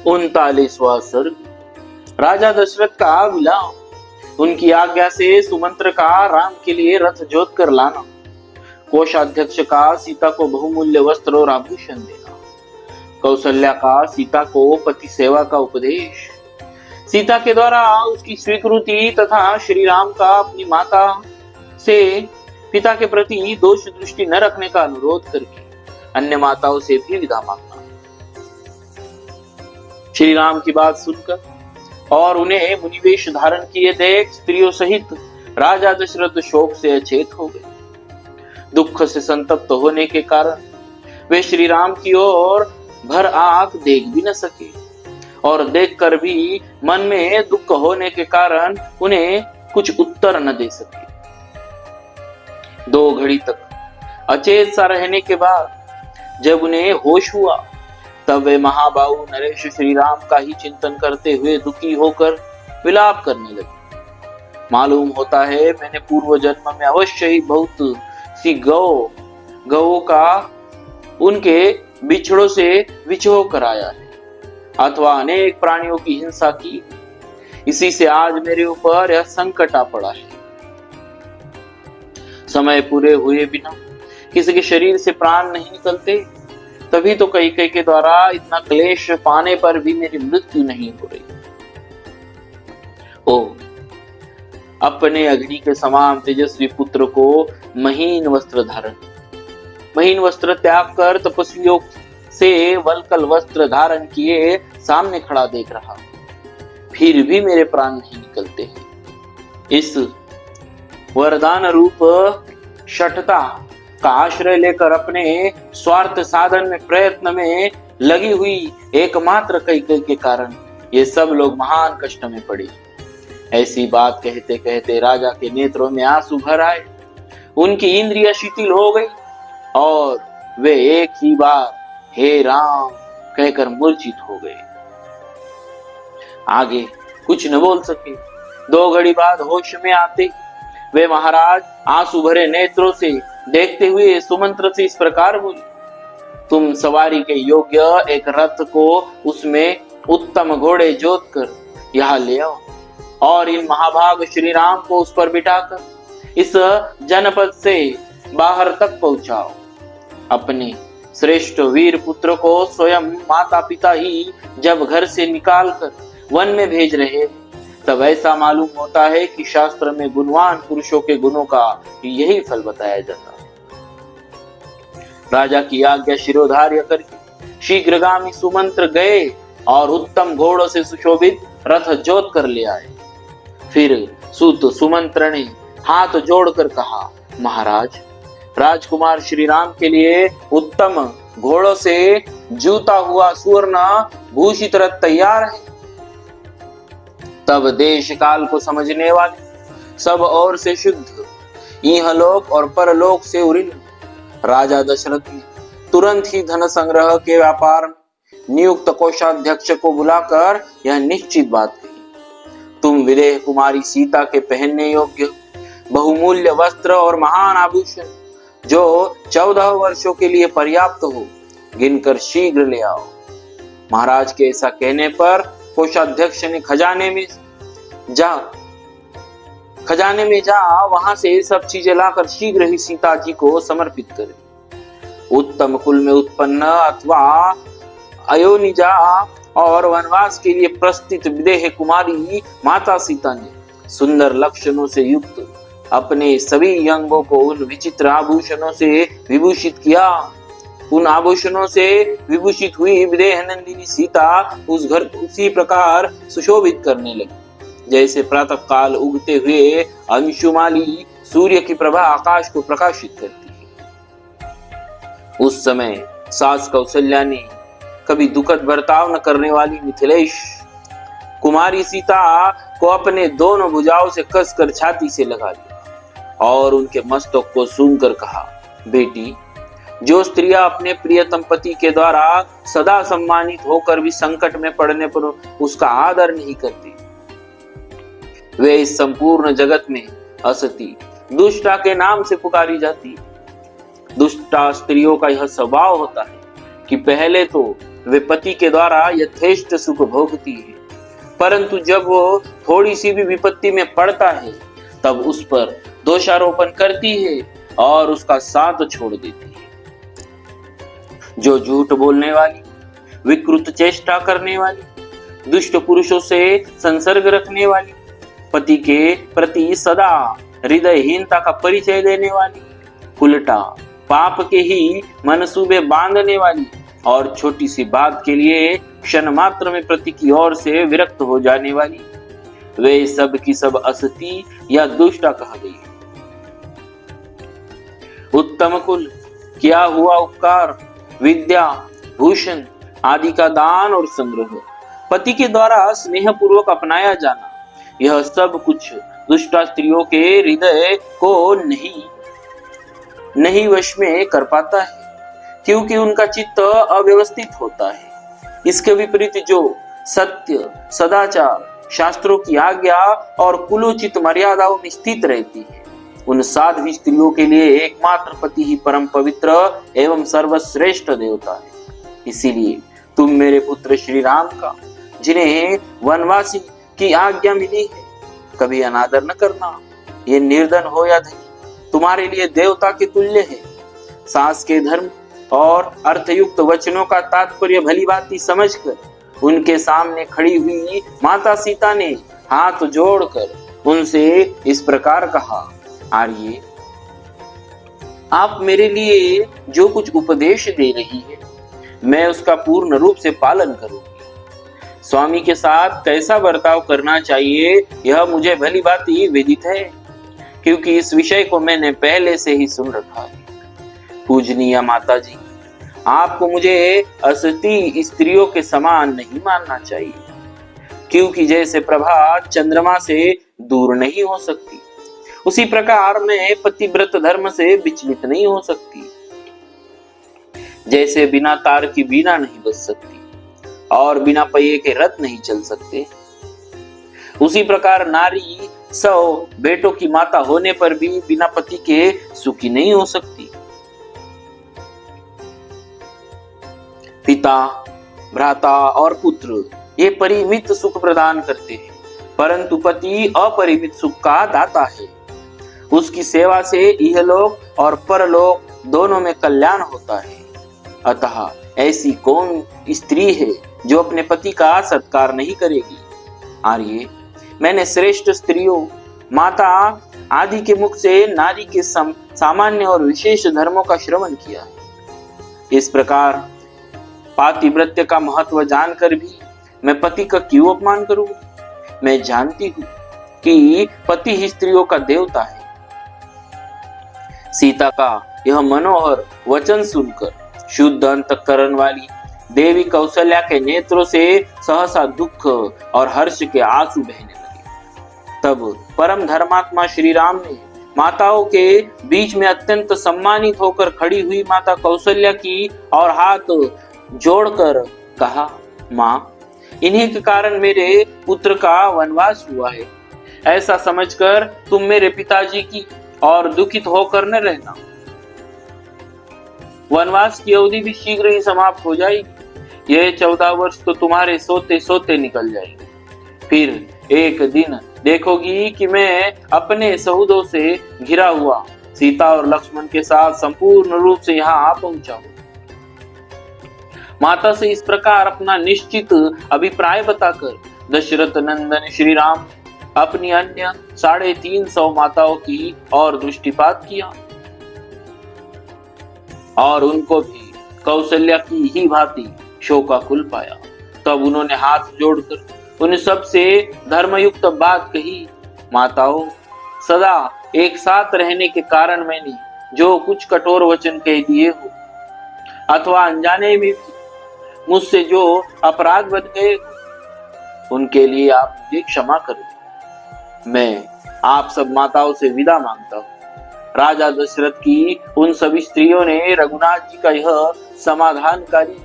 39वां सर्ग। राजा दशरथ का विलाप। उनकी आज्ञा से सुमंत्र का राम के लिए रथ जोत कर लाना। कोषाध्यक्ष का सीता को बहुमूल्य वस्त्र और आभूषण देना। कौशल्या का सीता को पति सेवा का उपदेश। सीता के द्वारा उसकी स्वीकृति तथा श्री राम का अपनी माता से पिता के प्रति दोष दृष्टि न रखने का अनुरोध करके अन्य माताओं से भी विदा मांगना। श्री राम की बात सुनकर और उन्हें मुनिवेश धारण किए देख स्त्रियों सहित राजा दशरथ शोक से अचेत हो गए। दुख से संतप्त होने के कारण वे श्री राम की ओर भर आंख देख भी न सके और देखकर भी मन में दुख होने के कारण उन्हें कुछ उत्तर न दे सके। 2 घड़ी तक अचेत सा रहने के बाद जब उन्हें होश हुआ तब वे महाबाहु नरेश श्री राम का ही चिंतन करते हुए दुखी होकर विलाप करने लगे। मालूम होता है मैंने पूर्व जन्म में अवश्य ही बहुत सी गौ का उनके बिछड़ों से विछोह कराया है अथवा अनेक प्राणियों की हिंसा की। इसी से आज मेरे ऊपर यह संकट आ पड़ा है। समय पूरे हुए बिना किसी के शरीर से प्राण नहीं निकलते, तभी तो कैकेयी के द्वारा इतना क्लेश पाने पर भी मेरी मृत्यु नहीं हो रही। ओ अपने अग्नि के समान तेजस्वी पुत्र को महीन वस्त्र त्याग कर तपस्वियों से वल्कल वस्त्र धारण किए सामने खड़ा देख रहा, फिर भी मेरे प्राण नहीं निकलते हैं। इस वरदान रूप शठता का आश्रय लेकर अपने स्वार्थ साधन में प्रयत्न में लगी हुई एकमात्र कैकेयी के कारण ये सब लोग महान कष्ट में पड़े। ऐसी बात कहते कहते राजा के नेत्रों में आंसू भर आए। उनकी इंद्रियां शिथिल हो गई और वे एक ही बार हे राम कहकर मूर्छित हो गए। आगे कुछ न बोल सके। 2 घड़ी बाद होश में आते वे महाराज आंसू भरे नेत्रों से देखते हुए सुमंत्र से इस प्रकार बोले, तुम सवारी के योग्य एक रथ को उसमें उत्तम घोड़े जोत कर यहाँ ले आओ और इन महाभाग श्री राम को उस पर बिठाकर इस जनपद से बाहर तक पहुंचाओ। अपने श्रेष्ठ वीर पुत्र को स्वयं माता पिता ही जब घर से निकाल कर वन में भेज रहे तब ऐसा मालूम होता है कि शास्त्र में गुणवान पुरुषों के गुणों का यही फल बताया जाता है। राजा की आज्ञा शिरोधार्य करके शीघ्रगामी सुमंत्र गए और उत्तम घोड़ों से सुशोभित रथ जोत कर ले आए। फिर सूत सुमंत्र ने हाथ जोड़कर कहा, महाराज राजकुमार श्री राम के लिए उत्तम घोड़ों से जूता हुआ सुवर्ण भूषित रथ तैयार है। तब देश काल को समझने वाले सब ओर से शुद्ध इहलोक और परलोक से उन्नीत राजा दशरथ ने तुरंत ही धन संग्रह के व्यापार में नियुक्त कोषाध्यक्ष को बुलाकर यह निश्चित बात कही, तुम विदेह कुमारी सीता के पहनने योग्य बहुमूल्य वस्त्र और महान आभूषण जो 14 वर्षों के लिए पर्याप्त हो गिनकर शीघ्र ले आओ। महाराज के ऐसा कहने पर कोषाध्यक्ष ने खजाने में जा वहां से सब चीजें लाकर शीघ्र ही सीता जी को समर्पित करे। उत्तम कुल में उत्पन्न अथवा अयोनिजा और वनवास के लिए प्रस्थित विदेह कुमारी माता सीता ने सुंदर लक्षणों से युक्त अपने सभी अंगों को उन विचित्र आभूषणों से विभूषित किया। उन आभूषणों से विभूषित हुई विदेह नंदिनी सीता उस घर को उसी प्रकार सुशोभित करने लगी जैसे प्रातः काल उगते हुए अंशुमाली सूर्य की प्रभा आकाश को प्रकाशित करती है। उस समय सास कौशल्या ने कभी दुखद बर्ताव न करने वाली मिथिलेश कुमारी सीता को अपने दोनों भुजाओं से कसकर छाती से लगा लिया और उनके मस्तक को सूंघकर कहा, बेटी जो स्त्रियां अपने प्रियतम पति के द्वारा सदा सम्मानित होकर भी संकट में पड़ने पर उसका आदर नहीं करती वे इस संपूर्ण जगत में असती दुष्टा के नाम से पुकारी जाती। दुष्टा स्त्रियों का यह स्वभाव होता है कि पहले तो वे पति के द्वारा यथेष्ट सुख भोगती है, परंतु जब वो थोड़ी सी भी विपत्ति में पड़ता है तब उस पर दोषारोपण करती है और उसका साथ छोड़ देती है। जो झूठ बोलने वाली, विकृत चेष्टा करने वाली, दुष्ट पुरुषों से संसर्ग रखने वाली, पति के प्रति सदा हृदयहीनता का परिचय देने वाली, उल्टा पाप के ही मनसूबे बांधने वाली और छोटी सी बात के लिए क्षण मात्र में पति की ओर से विरक्त हो जाने वाली, वे सब की सब असती या दुष्टा कहा गई है। उत्तम कुल, किया हुआ उपकार, विद्या, भूषण आदि का दान और संग्रह, पति के द्वारा स्नेह पूर्वक अपनाया जाना, यह सब कुछ दुष्टा स्त्रियों के हृदय को नहीं वश में कर पाता है, क्योंकि उनका चित्त अव्यवस्थित होता है। इसके विपरीत जो सत्य, सदाचार, शास्त्रों की आज्ञा और कुलोचित मर्यादाओं में स्थित रहती है, उन साध्वी स्त्रियों के लिए एकमात्र पति ही परम पवित्र एवं सर्वश्रेष्ठ देवता है। इसीलिए तुम मेरे पुत्र श्री राम का, जिन्हें वनवासी की आज्ञा मिली है, कभी अनादर न करना। ये निर्धन हो या धनी, तुम्हारे लिए देवता के तुल्य है। सास के धर्म और अर्थयुक्त वचनों का तात्पर्य भली भांति समझकर उनके सामने खड़ी हुई माता सीता ने हाथ जोड़कर उनसे इस प्रकार कहा, आर्ये, आप मेरे लिए जो कुछ उपदेश दे रही है, मैं उसका पूर्ण रूप से पालन करूंगी। स्वामी के साथ कैसा बर्ताव करना चाहिए यह मुझे भली भांति विदित है, क्योंकि इस विषय को मैंने पहले से ही सुन रखा है। पूजनीय माता जी, आपको मुझे असती स्त्रियों के समान नहीं मानना चाहिए, क्योंकि जैसे प्रभा चंद्रमा से दूर नहीं हो सकती, उसी प्रकार मैं पतिव्रत धर्म से विचलित नहीं हो सकती। जैसे बिना तार की वीणा नहीं बज सकती और बिना पहिए के रथ नहीं चल सकते, उसी प्रकार नारी 100 बेटों की माता होने पर भी बिना पति के सुखी नहीं हो सकती। पिता, भ्राता और पुत्र ये परिमित सुख प्रदान करते हैं, परंतु पति अपरिमित सुख का दाता है। उसकी सेवा से इहलोक और परलोक दोनों में कल्याण होता है। अतः ऐसी कौन स्त्री है जो अपने पति का सत्कार नहीं करेगी? आर्ये, मैंने श्रेष्ठ स्त्रियों, माता आदि के मुख से नारी के सामान्य और विशेष धर्मों का श्रवण किया है। इस प्रकार पातिव्रत्य का महत्व जानकर भी मैं पति का क्यों अपमान करूं? मैं जानती हूं कि पति ही स्त्रियों का देवता है। सीता का यह मनोहर वचन सुनकर शुद्ध अंतःकरण वाली देवी कौशल्या के नेत्रों से सहसा दुख और हर्ष के आंसू बहने लगे। तब परम धर्मात्मा श्री राम ने माताओं के बीच में अत्यंत सम्मानित होकर खड़ी हुई माता कौशल्या की और हाथ जोड़कर कहा, माँ, इन्हीं के कारण मेरे पुत्र का वनवास हुआ है। ऐसा समझकर तुम मेरे पिताजी की और दुखित होकर न रहना। वनवास की अवधि भी शीघ्र ही समाप्त हो जाएगी। यह 14 वर्ष तो तुम्हारे सोते सोते निकल जाएंगे। फिर एक दिन देखोगी कि मैं अपने सहुदों से घिरा हुआ सीता और लक्ष्मण के साथ संपूर्ण रूप से यहाँ आ पहुंचा हूं। माता से इस प्रकार अपना निश्चित अभिप्राय बताकर दशरथ नंदन श्री राम अपनी अन्य 350 माताओं की और दृष्टिपात किया और उनको भी कौशल्या की ही भांति शोकाकुल पाया। तब उन्होंने हाथ जोड़कर उन सब से धर्मयुक्त बात कही, माताओं, सदा एक साथ रहने के कारण मैंने जो कुछ कठोर वचन कह दिए हो अथवा अनजाने में मुझसे जो अपराध बन गए उनके लिए आप मुझे क्षमा करें। मैं आप सब माताओं से विदा मांगता हूँ। राजा दशरथ की उन सभी स्त्रियों ने रघुनाथ जी का यह समाधानकारी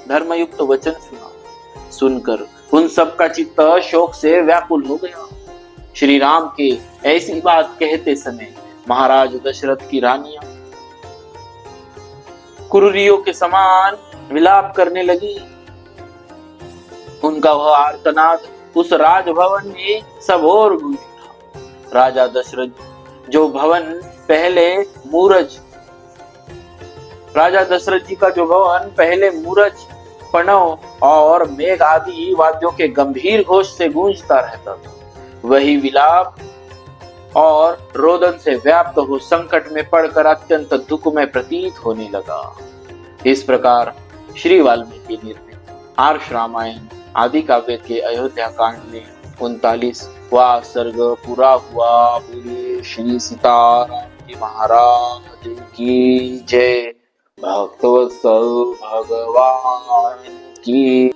धर्मयुक्त वचन सुना। सुनकर उन सब का चित्त शोक से व्याकुल हो गया। श्री राम के ऐसी बात कहते समय महाराज दशरथ की रानियां कुरुरियों के समान विलाप करने लगी। उनका वह आर्तनाद उस राजभवन में सब और गूंज उठा। राजा दशरथ जो भवन पहले मूरज राजा दशरथ जी का जो भवन पहले मूरज, प्रणव और मेघ आदि वाद्यों के गंभीर घोष से गूंजता रहता था, वही विलाप और रोदन से व्याप्त हो संकट में पड़कर अत्यंत दुख में प्रतीत होने लगा। इस प्रकार श्री वाल्मीकि निर्मित आर्ष रामायण आदि काव्य के अयोध्या कांड में 39वां सर्ग पूरा हुआ। बोलिए श्री सीताराम जी महाराज की जय। भक्तवत्सल भगवान की